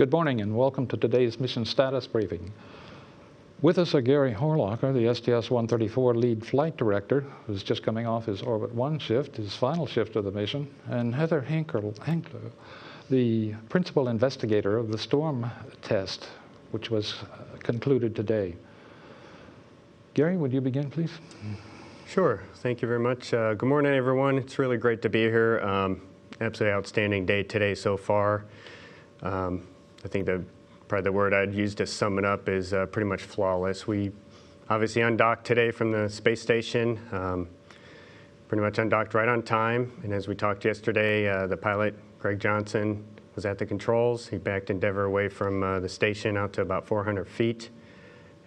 Good morning and welcome to today's mission status briefing. With us are Gary Horlocker, the STS-134 lead flight director, who's just coming off his Orbit 1 shift, his final shift of the mission, and Heather Hinkler, the principal investigator of the storm test, which was concluded today. Gary, would you begin, please? Sure. Thank you very much. Good morning, everyone. It's really great to be here. Absolutely outstanding day today so far. I think probably the word I'd use to sum it up is pretty much flawless. We obviously undocked today from the space station, pretty much undocked right on time. And as we talked yesterday, the pilot, Greg Johnson, was at the controls. He backed Endeavour away from the station out to about 400 feet.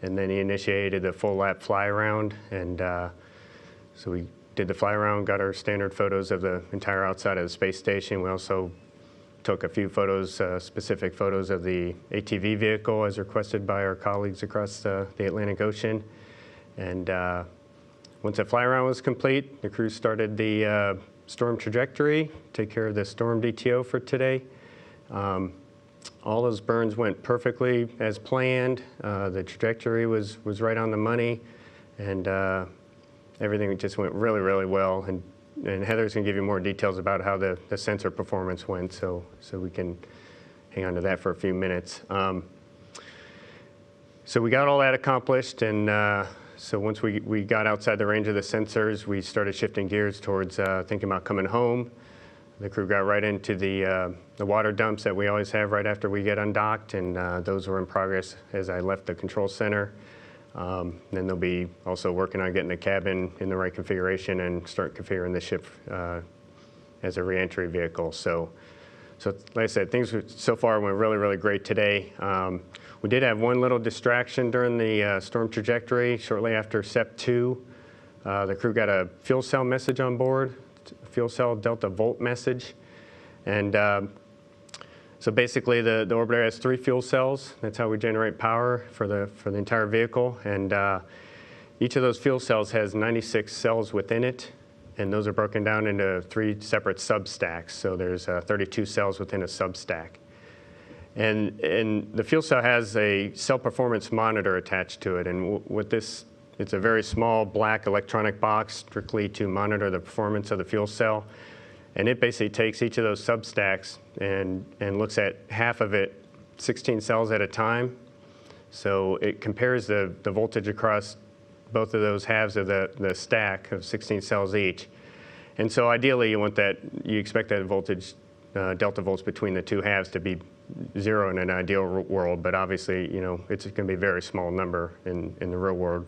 And then he initiated the full lap fly around. And so we did the fly around, got our standard photos of the entire outside of the space station. We also took a few photos, specific photos of the ATV vehicle as requested by our colleagues across the Atlantic Ocean. And once the fly around was complete, the crew started the storm trajectory, take care of the storm DTO for today. All those burns went perfectly as planned. The trajectory was right on the money, and everything just went really, really well. And Heather's going to give you more details about how the sensor performance went, so we can hang on to that for a few minutes. So we got all that accomplished, and so once we got outside the range of the sensors, we started shifting gears towards thinking about coming home. The crew got right into the water dumps that we always have right after we get undocked, and those were in progress as I left the control center. Then they'll be also working on getting the cabin in the right configuration and start configuring the ship as a reentry vehicle. So like I said, things so far went really, really great today. We did have one little distraction during the storm trajectory. Shortly after SEP 2, the crew got a fuel cell message on board, a fuel cell delta volt message. And so basically, the orbiter has 3 fuel cells. That's how we generate power for the entire vehicle. And each of those fuel cells has 96 cells within it, and those are broken down into 3 separate substacks. So there's 32 cells within a substack. And the fuel cell has a cell performance monitor attached to it. And with this, it's a very small black electronic box strictly to monitor the performance of the fuel cell. And it basically takes each of those substacks and looks at half of it, 16 cells at a time. So it compares the voltage across both of those halves of the stack of 16 cells each. And so ideally, you expect that voltage, delta volts between the two halves to be 0 in an ideal world, but obviously, it's going to be a very small number in the real world.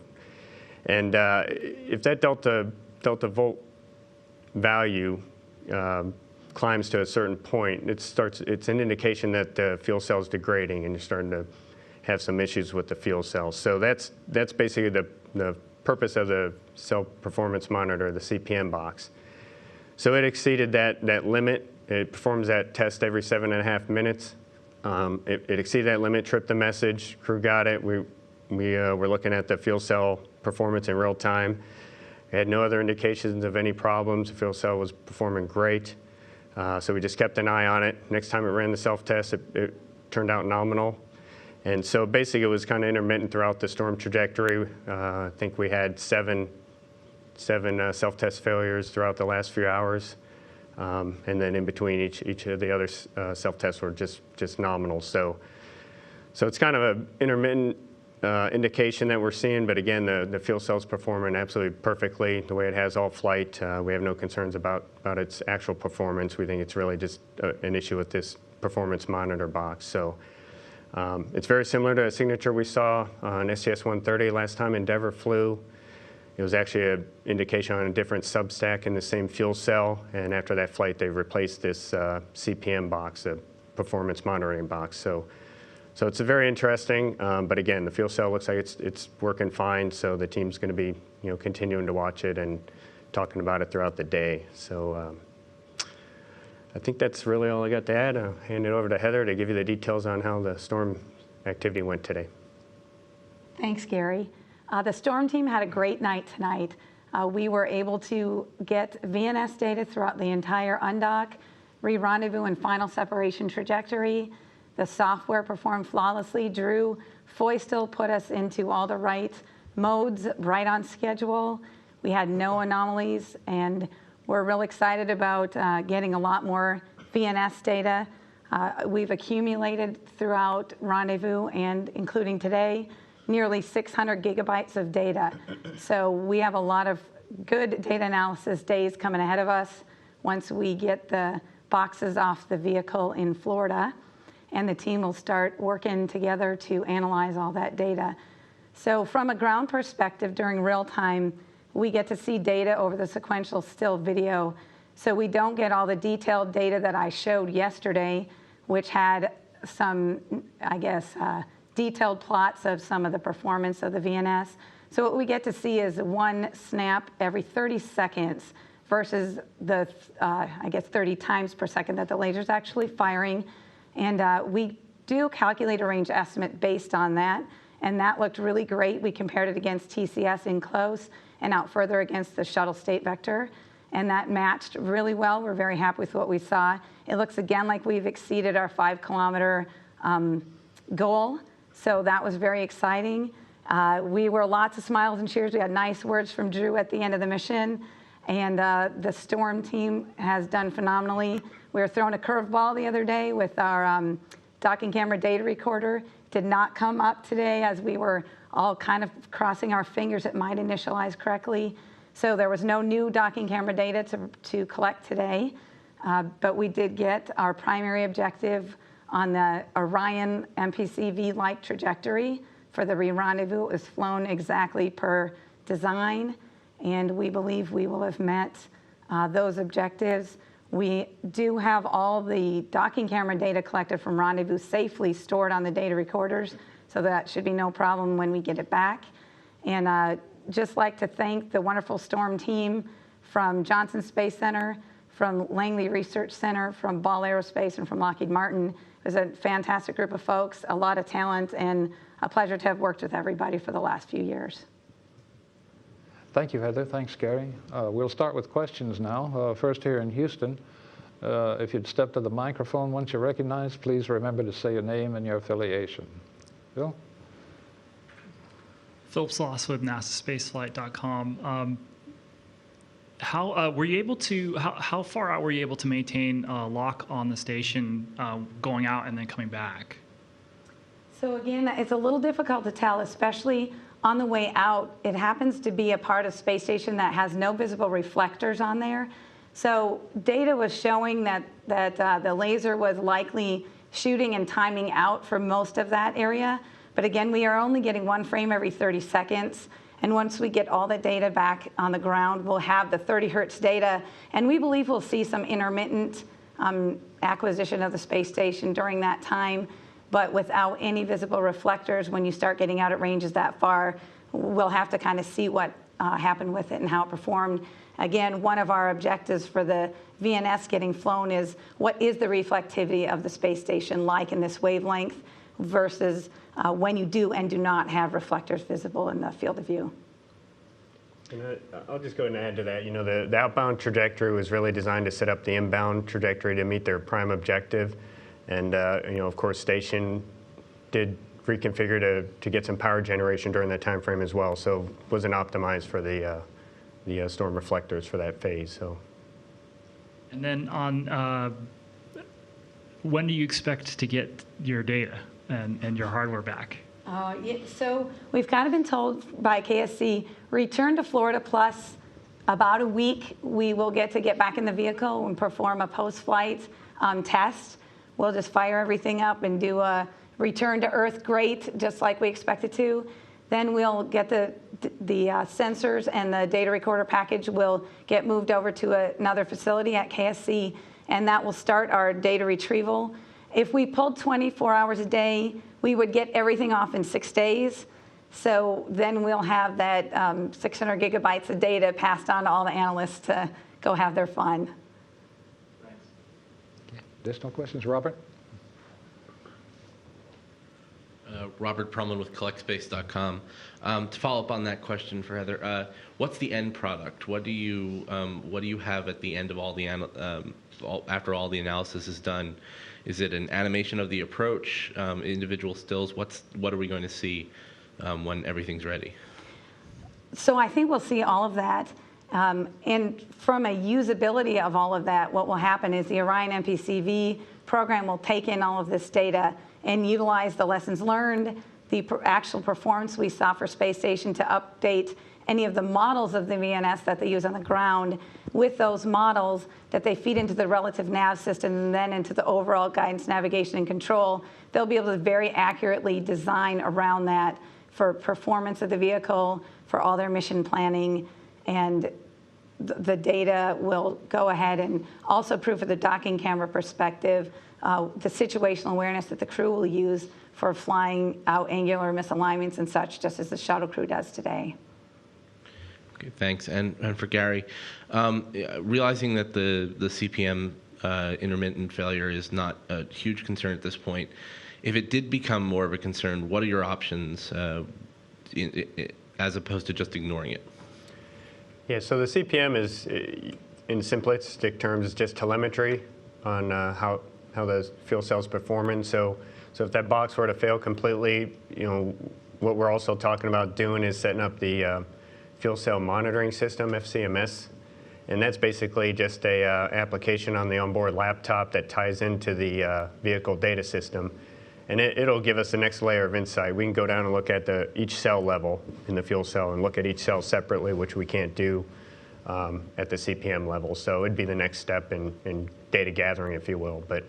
And if that delta volt value climbs to a certain point, it's an indication that the fuel cell is degrading and you're starting to have some issues with the fuel cell. So that's basically the purpose of the cell performance monitor, the CPM box. So it exceeded that limit. It performs that test every 7.5 minutes. It exceeded that limit, tripped the message, crew got it. We were looking at the fuel cell performance in real time. We had no other indications of any problems. The fuel cell was performing great. So we just kept an eye on it. Next time it ran the self-test, it turned out nominal. And so basically it was kind of intermittent throughout the storm trajectory. I think we had seven self-test failures throughout the last few hours. And then in between each of the other self-tests were just nominal. So it's kind of an intermittent indication that we're seeing, but again, the fuel cell's performing absolutely perfectly the way it has all flight. We have no concerns about its actual performance. We think it's really just an issue with this performance monitor box. So it's very similar to a signature we saw on STS-130 last time Endeavour flew. It was actually an indication on a different substack in the same fuel cell, and after that flight, they replaced this CPM box, a performance monitoring box. So it's very interesting, but again, the fuel cell looks like it's working fine. So the team's going to be, continuing to watch it and talking about it throughout the day. So I think that's really all I got to add. I'll hand it over to Heather to give you the details on how the storm activity went today. Thanks, Gary. The storm team had a great night tonight. We were able to get VNS data throughout the entire undock, re-rendezvous and final separation trajectory. The software performed flawlessly. Drew Foystel put us into all the right modes, right on schedule. We had no anomalies, and we're real excited about getting a lot more VNS data. We've accumulated throughout Rendezvous and including today, nearly 600 gigabytes of data. So we have a lot of good data analysis days coming ahead of us once we get the boxes off the vehicle in Florida, and the team will start working together to analyze all that data. So from a ground perspective, during real time, we get to see data over the sequential still video. So we don't get all the detailed data that I showed yesterday, which had some, I guess, detailed plots of some of the performance of the VNS. So what we get to see is one snap every 30 seconds versus the, I guess, 30 times per second that the laser's actually firing. And we do calculate a range estimate based on that, and that looked really great. We compared it against TCS in close and out further against the shuttle state vector, and that matched really well. We're very happy with what we saw. It looks again like we've exceeded our 5-kilometer goal, so that was very exciting. We were lots of smiles and cheers. We had nice words from Drew at the end of the mission, and the Storm team has done phenomenally. We were throwing a curveball the other day with our docking camera data recorder. Did not come up today, as we were all kind of crossing our fingers it might initialize correctly. So there was no new docking camera data to collect today, but we did get our primary objective on the Orion MPCV-like trajectory for the re-rendezvous. It was flown exactly per design, and we believe we will have met those objectives. We do have all the docking camera data collected from Rendezvous safely stored on the data recorders, so that should be no problem when we get it back. And just like to thank the wonderful Storm team from Johnson Space Center, from Langley Research Center, from Ball Aerospace, and from Lockheed Martin. It was a fantastic group of folks, a lot of talent, and a pleasure to have worked with everybody for the last few years. Thank you, Heather. Thanks, Gary. We'll start with questions now. First here in Houston. If you'd step to the microphone once you're recognized, please remember to say your name and your affiliation. Bill? Philip Sloss with NASASpaceflight.com. How were you able to? How far out were you able to maintain lock on the station, going out and then coming back? So again, it's a little difficult to tell, especially on the way out. It happens to be a part of space station that has no visible reflectors on there. So data was showing that the laser was likely shooting and timing out for most of that area. But again, we are only getting one frame every 30 seconds. And once we get all the data back on the ground, we'll have the 30 hertz data. And we believe we'll see some intermittent acquisition of the space station during that time. But without any visible reflectors, when you start getting out at ranges that far, we'll have to kind of see what happened with it and how it performed. Again, one of our objectives for the VNS getting flown is what is the reflectivity of the space station like in this wavelength versus when you do and do not have reflectors visible in the field of view. And I'll just go ahead and add to that. You know, the outbound trajectory was really designed to set up the inbound trajectory to meet their prime objective. And, you know, of course, station did reconfigure to get some power generation during that time frame as well. So wasn't optimized for the storm reflectors for that phase. So. And then on when do you expect to get your data and your hardware back? Yeah, so we've kind of been told by KSC, return to Florida plus about a week. We will get back in the vehicle and perform a post-flight test. We'll just fire everything up and do a return to Earth great, just like we expected to. Then we'll get the sensors and the data recorder package will get moved over to another facility at KSC, and that will start our data retrieval. If we pulled 24 hours a day, we would get everything off in 6 days. So then we'll have that 600 gigabytes of data passed on to all the analysts to go have their fun. Additional questions, Robert? Robert Perlman with CollectSpace.com. To follow up on that question for Heather, what's the end product? What do you have at the end of all the after all the analysis is done? Is it an animation of the approach, individual stills? What are we going to see when everything's ready? So I think we'll see all of that. And from a usability of all of that, what will happen is the Orion MPCV program will take in all of this data and utilize the lessons learned, the actual performance we saw for space station to update any of the models of the VNS that they use on the ground with those models that they feed into the relative nav system and then into the overall guidance, navigation, and control. They'll be able to very accurately design around that for performance of the vehicle, for all their mission planning, and the data will go ahead and also prove for the docking camera perspective the situational awareness that the crew will use for flying out angular misalignments and such, just as the shuttle crew does today. Okay, thanks. And for Gary, realizing that the CPM intermittent failure is not a huge concern at this point, if it did become more of a concern, what are your options as opposed to just ignoring it? Yeah, so the CPM is, in simplistic terms, is just telemetry on how the fuel cell's performing. So if that box were to fail completely, what we're also talking about doing is setting up the fuel cell monitoring system, FCMS, and that's basically just a application on the onboard laptop that ties into the vehicle data system, and it'll give us the next layer of insight. We can go down and look at each cell level in the fuel cell and look at each cell separately, which we can't do at the CPM level. So it'd be the next step in data gathering, if you will. But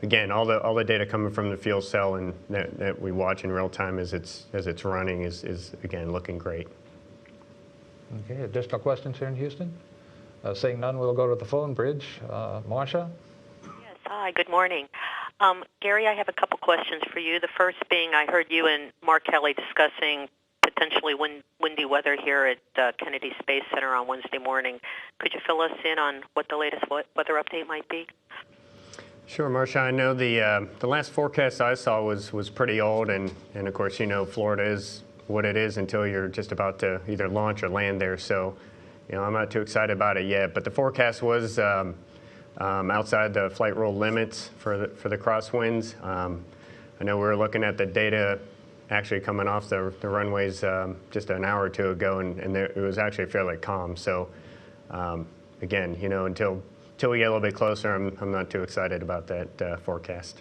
again, all the data coming from the fuel cell and that we watch in real time as it's running is again looking great. Okay, additional questions here in Houston? Seeing none, we'll go to the phone bridge. Marcia? Yes, hi, good morning. Gary, I have a couple questions for you. The first being, I heard you and Mark Kelly discussing potentially windy weather here at Kennedy Space Center on Wednesday morning. Could you fill us in on what the latest weather update might be? Sure, Marcia. I know the last forecast I saw was pretty old, and of course, Florida is what it is until you're just about to either launch or land there. So, I'm not too excited about it yet. But the forecast was outside the flight rule limits for the crosswinds. I know we were looking at the data actually coming off the runways just an hour or two ago, and it was actually fairly calm. So, again, until we get a little bit closer, I'm not too excited about that forecast.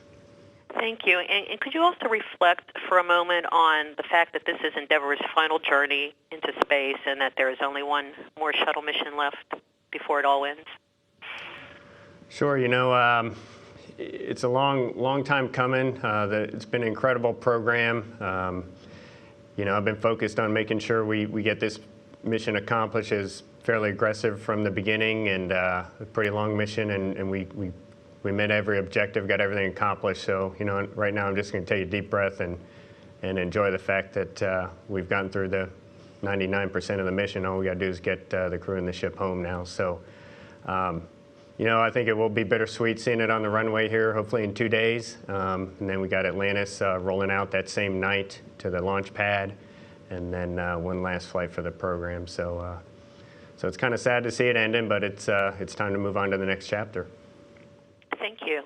Thank you. And could you also reflect for a moment on the fact that this is Endeavour's final journey into space and that there is only one more shuttle mission left before it all ends? Sure. It's a long time coming. It's been an incredible program. I've been focused on making sure we get this mission accomplished. Is fairly aggressive from the beginning and a pretty long mission, and we met every objective, got everything accomplished. So, right now I'm just going to take a deep breath and enjoy the fact that we've gotten through the 99% of the mission. All we got to do is get the crew and the ship home now. So, I think it will be bittersweet seeing it on the runway here, hopefully in 2 days. And then we got Atlantis rolling out that same night to the launch pad, and then one last flight for the program. So it's kind of sad to see it ending, but it's time to move on to the next chapter. Thank you.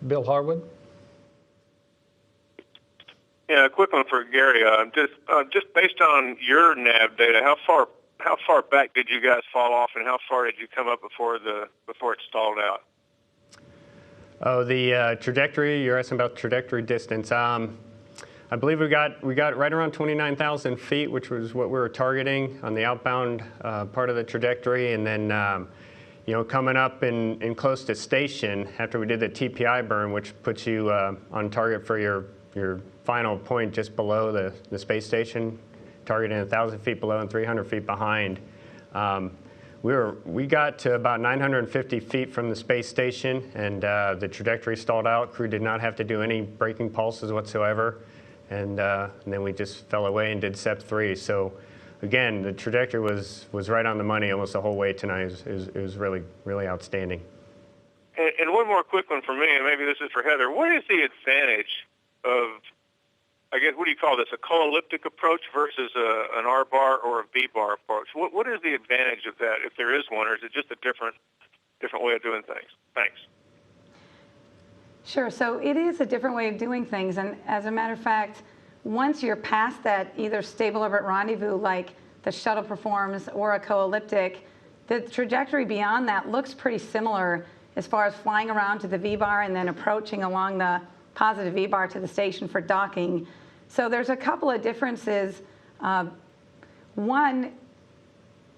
Bill Harwood? Yeah, a quick one for Gary. Just based on your nav data, how far back did you guys fall off, and how far did you come up before it stalled out? Oh, the trajectory. You're asking about trajectory distance. I believe we got right around 29,000 feet, which was what we were targeting on the outbound part of the trajectory, and then coming up in close to station after we did the TPI burn, which puts you on target for your final point just below the space station, targeting 1,000 feet below and 300 feet behind. We got to about 950 feet from the space station, and the trajectory stalled out. Crew did not have to do any braking pulses whatsoever, and then we just fell away and did SEP 3. So again, the trajectory was right on the money almost the whole way tonight. It was really, really outstanding. And one more quick one for me, and maybe this is for Heather. What is the advantage I guess, what do you call this, a co-elliptic approach versus an R-bar or a V-bar approach? What is the advantage of that, if there is one, or is it just a different way of doing things? Thanks. Sure. So it is a different way of doing things. And as a matter of fact, once you're past that either stable orbit rendezvous like the shuttle performs or a co-elliptic, the trajectory beyond that looks pretty similar as far as flying around to the V-bar and then approaching along the positive V-bar to the station for docking. So there's a couple of differences. One,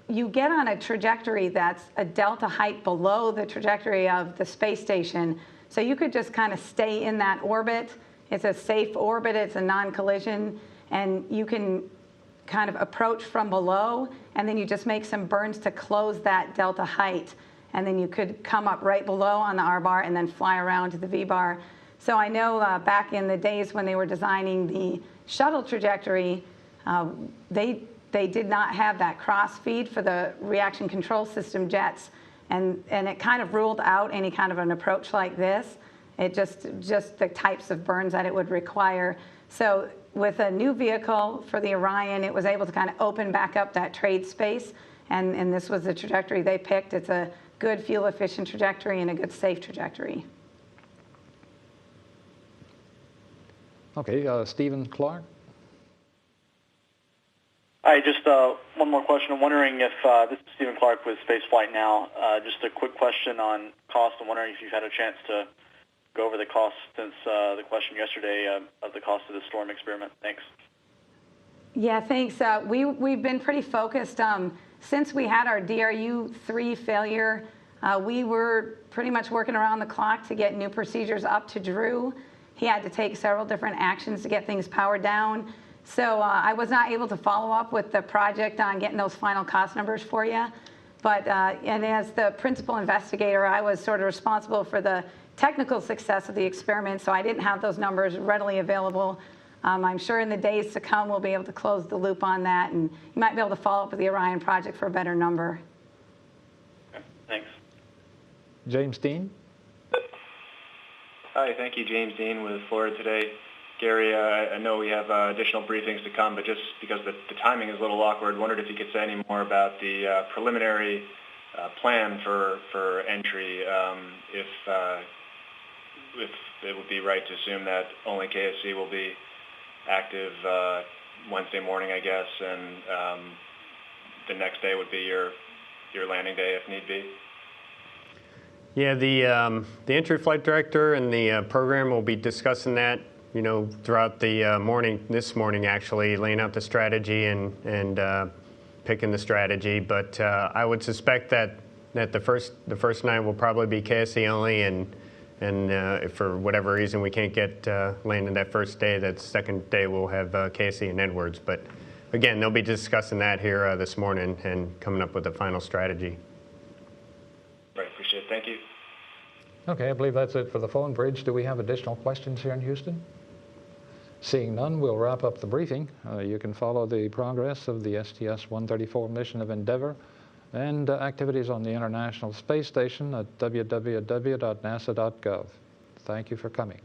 you get on a trajectory that's a delta height below the trajectory of the space station. So you could just kind of stay in that orbit. It's a safe orbit, it's a non-collision, and you can kind of approach from below, and then you just make some burns to close that delta height. And then you could come up right below on the R-bar and then fly around to the V-bar. So I know back in the days when they were designing the shuttle trajectory, they did not have that cross feed for the reaction control system jets. And it kind of ruled out any kind of an approach like this. It just the types of burns that it would require. So with a new vehicle for the Orion, it was able to kind of open back up that trade space. And this was the trajectory they picked. It's a good fuel efficient trajectory and a good safe trajectory. Okay, Stephen Clark. Hi, just one more question. I'm wondering if, this is Stephen Clark with Spaceflight Now, just a quick question on cost. I'm wondering if you've had a chance to go over the cost since the question yesterday of the cost of the storm experiment. Thanks. Yeah, thanks. We've been pretty focused. Since we had our DRU-3 failure, we were pretty much working around the clock to get new procedures up to Drew. He had to take several different actions to get things powered down. So I was not able to follow up with the project on getting those final cost numbers for you. But and as the principal investigator, I was sort of responsible for the technical success of the experiment, so I didn't have those numbers readily available. I'm sure in the days to come we'll be able to close the loop on that, and you might be able to follow up with the Orion project for a better number. Okay, thanks. James Dean. Hi, thank you, James Dean with Florida Today. Gary, I know we have additional briefings to come, but just because the timing is a little awkward, wondered if you could say any more about the preliminary plan for entry, if it would be right to assume that only KSC will be active Wednesday morning, I guess, and the next day would be your landing day if need be. Yeah, the entry flight director and the program will be discussing that, throughout the morning, this morning actually, laying out the strategy and picking the strategy. But I would suspect that the first night will probably be KSC only, and if for whatever reason we can't get landing that first day, that second day we'll have KSC and Edwards. But again, they'll be discussing that here this morning and coming up with the final strategy. Right, appreciate it. Thank you. Okay, I believe that's it for the phone bridge. Do we have additional questions here in Houston? Seeing none, we'll wrap up the briefing. You can follow the progress of the STS-134 mission of Endeavour and activities on the International Space Station at www.nasa.gov. Thank you for coming.